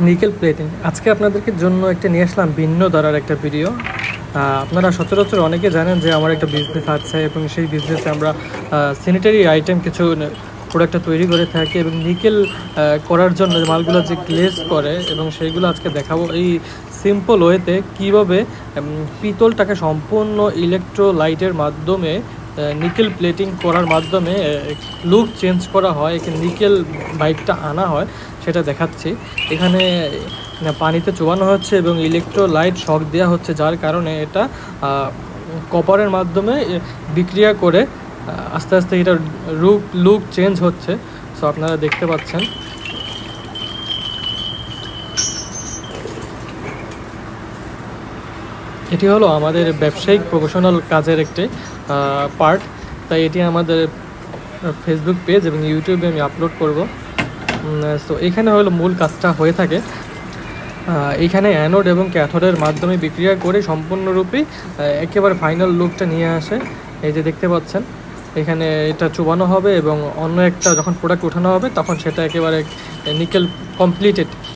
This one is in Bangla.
নিকেল প্লেটিং আজকে আপনাদেরকে জন্য একটা নিয়ে আসলাম ভিন্ন ধরার একটা ভিডিও। আপনারা সচরাচর অনেকে জানেন যে আমার একটা বিজনেস আছে এবং সেই বিজনেসে আমরা স্যানিটারি আইটেম কিছু প্রোডাক্টটা তৈরি করে থাকি এবং নিকেল করার জন্য মালগুলো যে গ্লেজ করে এবং সেইগুলো আজকে দেখাবো এই সিম্পল ওয়েতে কীভাবে পিতলটাকে সম্পূর্ণ ইলেকট্রোলাইটের মাধ্যমে নিকেল প্লেটিং করার মাধ্যমে লুক চেঞ্জ করা হয়, নিকেল বাইকটা আনা হয় সেটা দেখাচ্ছি। এখানে পানিতে চোবানো হচ্ছে এবং ইলেকট্রোলাইট শক দেওয়া হচ্ছে, যার কারণে এটা কপারের মাধ্যমে বিক্রিয়া করে আস্তে আস্তে এটা লুক চেঞ্জ হচ্ছে। সো আপনারা দেখতে পাচ্ছেন এটি হলো আমাদের ব্যবসায়িক প্রফেশনাল কাজের একটি পার্ট। তাই এটি আমাদের ফেসবুক পেজ এবং ইউটিউবে আমি আপলোড করব। সো এখানে হলো মূল কাজটা হয়ে থাকে। এইখানে অ্যানোড এবং ক্যাথোডের মাধ্যমে বিক্রিয়া করে সম্পূর্ণরূপে একেবারে ফাইনাল লুকটা নিয়ে আসে। এই যে দেখতে পাচ্ছেন এখানে এটা চুবানো হবে এবং অন্য একটা যখন প্রোডাক্ট ওঠানো হবে তখন সেটা একেবারে নিকেল কমপ্লিটেড